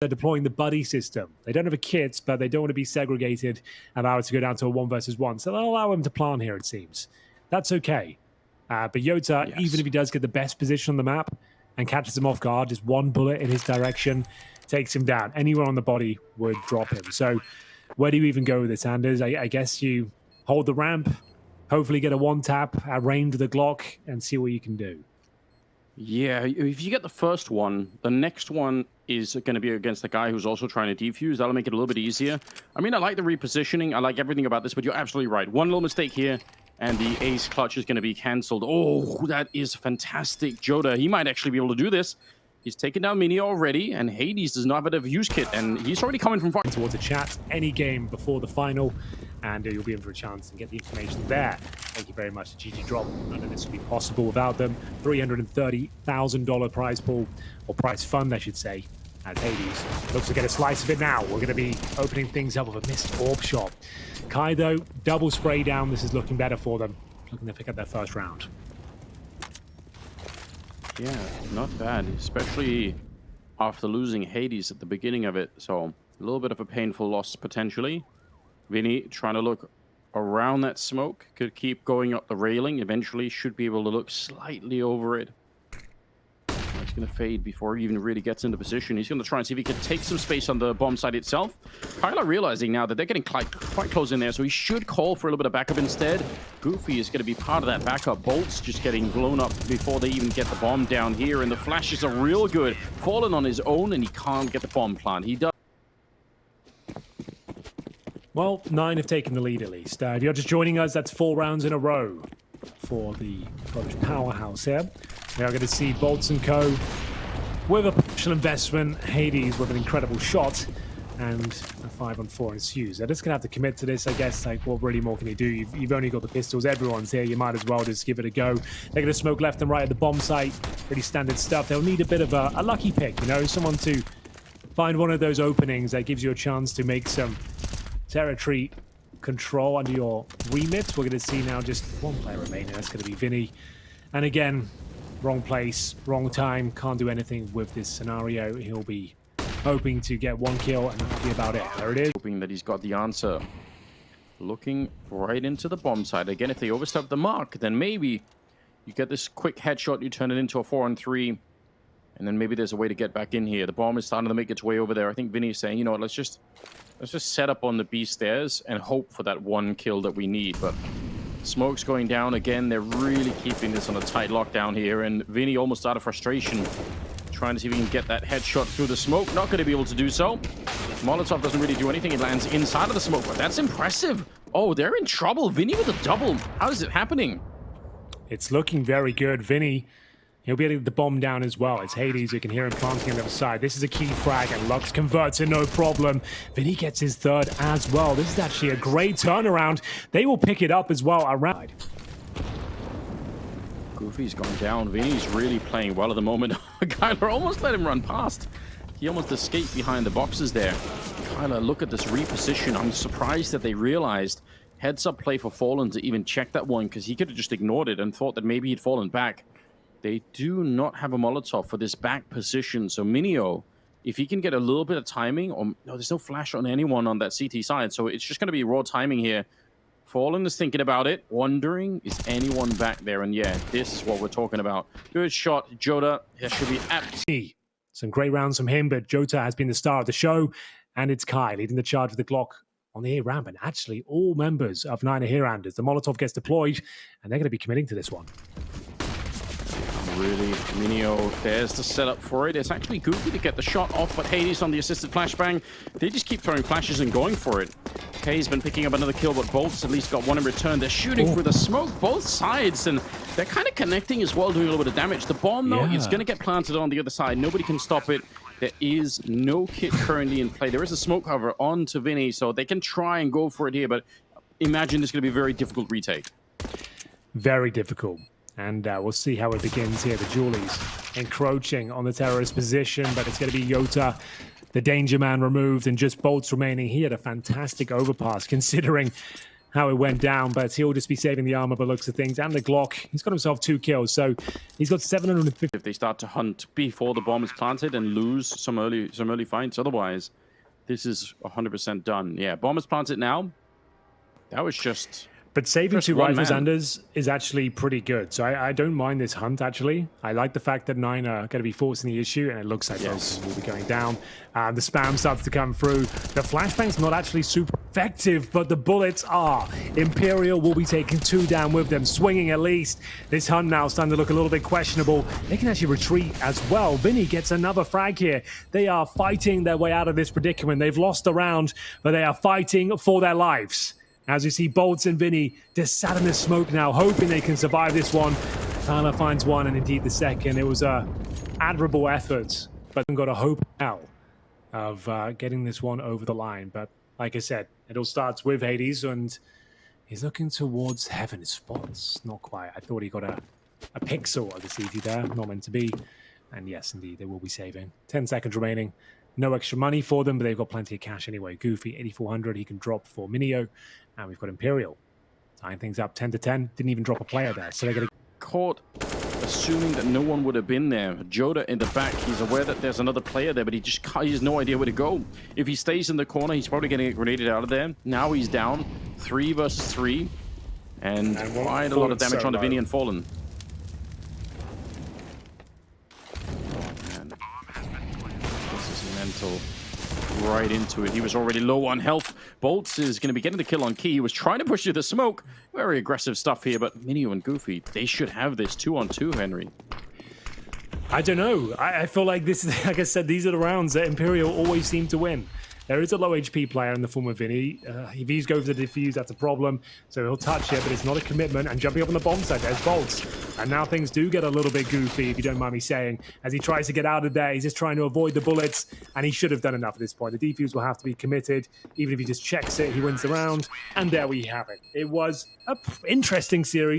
They're deploying the buddy system. They don't have a kit, but they don't want to be segregated and allow it to go down to a 1 versus 1. So they'll allow him to plant here, it seems. That's okay. But Jota, yes, even if he does get the best position on the map and catches him off guard, just one bullet in his direction takes him down. Anywhere on the body would drop him. So where do you even go with this, Anders? I guess you hold the ramp, hopefully get a one-tap at range with the Glock, and see what you can do. Yeah, if you get the first one, the next one is going to be against the guy who's also trying to defuse. That'll make it a little bit easier. I mean, I like the repositioning. I like everything about this, but you're absolutely right. One little mistake here, and the ace clutch is going to be cancelled. Oh, that is fantastic. Jota, he might actually be able to do this. He's taken down mynio already, and Hades does not have a defuse kit, and he's already coming from far. Towards a chat, any game before the final, and you'll be in for a chance to get the information there. Thank you very much to GG Drop. None of this would be possible without them. $330,000 prize pool, or prize fund, I should say, as Hades looks to get a slice of it now. We're going to be opening things up with a missed orb shot. Kai, though, double spray down. This is looking better for them. Looking to pick up their first round. Yeah, not bad, especially after losing Hades at the beginning of it. So a little bit of a painful loss potentially. VINI trying to look around that smoke, could keep going up the railing. Eventually should be able to look slightly over it. He's going to fade before he even really gets into position. He's going to try and see if he can take some space on the bomb site itself. Kylar realizing now that they're getting quite close in there, so he should call for a little bit of backup instead. Goofy is going to be part of that backup. Boltz just getting blown up before they even get the bomb down here, and the flashes are real good. Fallen on his own, and he can't get the bomb plant. He does. Well, 9 have taken the lead at least. If you're just joining us, that's 4 rounds in a row for the Polish powerhouse here. We are going to see boltz and co. with a potential investment, Hades with an incredible shot, and a 5-on-4 ensues. They're just going to have to commit to this, I guess. Like, what really more can you do? You've only got the pistols. Everyone's here. You might as well just give it a go. They're going to smoke left and right at the bomb site. Pretty standard stuff. They'll need a bit of a lucky pick, you know, someone to find one of those openings that gives you a chance to make some territory control under your remit. We're going to see now just one player remaining. That's going to be VINI. And again, wrong place, wrong time. Can't do anything with this scenario. He'll be hoping to get 1 kill, and that'll be about it. There it is. Hoping that he's got the answer. Looking right into the bomb site. Again, if they overstep the mark, then maybe you get this quick headshot, you turn it into a 4-on-3, and then maybe there's a way to get back in here. The bomb is starting to make its way over there. I think VINI is saying, you know what, let's just set up on the B stairs and hope for that 1 kill that we need. But smoke's going down again. They're really keeping this on a tight lockdown here, and VINI almost out of frustration, trying to see if he can get that headshot through the smoke. Not going to be able to do so. Molotov doesn't really do anything. It lands inside of the smoke, but that's impressive. Oh, they're in trouble. VINI with a double. How is it happening? It's looking very good. VINI, he'll be able to get the bomb down as well. It's Hades. You can hear him planting on the other side. This is a key frag, and Lux converts it, no problem. VINI gets his 3rd as well. This is actually a great turnaround. They will pick it up as well around. Goofy's gone down. VINI's really playing well at the moment. Kylar almost let him run past. He almost escaped behind the boxes there. Kylar, look at this reposition. I'm surprised that they realized heads-up play for Fallen to even check that one, because he could have just ignored it and thought that maybe he'd fallen back. They do not have a Molotov for this back position, so mynio, if he can get a little bit of timing, or no, there's no flash on anyone on that CT side, so it's just going to be raw timing here. Fallen is thinking about it, wondering, is anyone back there? And yeah, this is what we're talking about. Good shot, Jota. There should be absolutely some great rounds from him, but Jota has been the star of the show, and it's Kai leading the charge with the Glock on the A ramp, and actually all members of 9 are here, Anders. The Molotov gets deployed, and they're going to be committing to this one. Really, mynio, there's the setup for it. It's actually Goofy to get the shot off, but Hades on the assisted flashbang. They just keep throwing flashes and going for it. Kay's been picking up another kill, but boltz at least got 1 in return. They're shooting through the smoke, both sides, and they're kind of connecting as well, doing a little bit of damage. The bomb, though, it's going to get planted on the other side. Nobody can stop it. There is no kit currently in play. There is a smoke cover onto VINI, so they can try and go for it here, but imagine this is going to be a very difficult retake. Very difficult. And we'll see how it begins here. The Julies encroaching on the terrorist position, but it's going to be Jota, the danger man, removed, and just boltz remaining. He had a fantastic overpass, considering how it went down, but he'll just be saving the armor by the looks of things and the Glock. He's got himself 2 kills, so he's got 750. If they start to hunt before the bomb is planted and lose some early fights, otherwise, this is 100% done. Yeah, bomb is planted now. That was just... But saving Just 2 one rifles man. Anders is actually pretty good. So I don't mind this hunt, actually. I like the fact that 9 are going to be forcing the issue, and it looks like Yes. both will be going down. The spam starts to come through. The flashbang's not actually super effective, but the bullets are. Imperial will be taking 2 down with them, swinging at least. This hunt now starting to look a little bit questionable. They can actually retreat as well. VINI gets another frag here. They are fighting their way out of this predicament. They've lost a round, but they are fighting for their lives. As you see, boltz and VINI just sat in the smoke now, hoping they can survive this one. kylar finds one, and indeed the second. It was a admirable effort, but got a hope now of getting this one over the line. But like I said, it all starts with Hades, and he's looking towards heaven. His spots, not quite. I thought he got a pixel of the CT there, not meant to be. And yes, indeed, they will be saving. 10 seconds remaining. No extra money for them, but they've got plenty of cash anyway. Goofy, 8,400, he can drop for mynio. And we've got Imperial tying things up 10-10. Didn't even drop a player there, so they're going to... Caught assuming that no one would have been there. Jota in the back, he's aware that there's another player there, but he has no idea where to go. If he stays in the corner, he's probably getting grenaded out of there. Now he's down 3 versus 3, and quite a lot of damage on the VINI and Fallen. Man, this is mental. Right into it. He was already low on health. boltz is going to be getting the kill on Key. He was trying to push through the smoke. Very aggressive stuff here, but mynio and Goofy, they should have this 2-on-2, Henry. I don't know. I feel like this is, like I said, these are the rounds that Imperial always seem to win. There is a low HP player in the form of VINI. If he's going for the defuse, that's a problem. So he'll touch it, but it's not a commitment. And jumping up on the bomb side, there's boltz. And now things do get a little bit goofy, if you don't mind me saying. As he tries to get out of there, he's just trying to avoid the bullets. And he should have done enough at this point. The defuse will have to be committed. Even if he just checks it, he wins the round. And there we have it. It was an interesting series.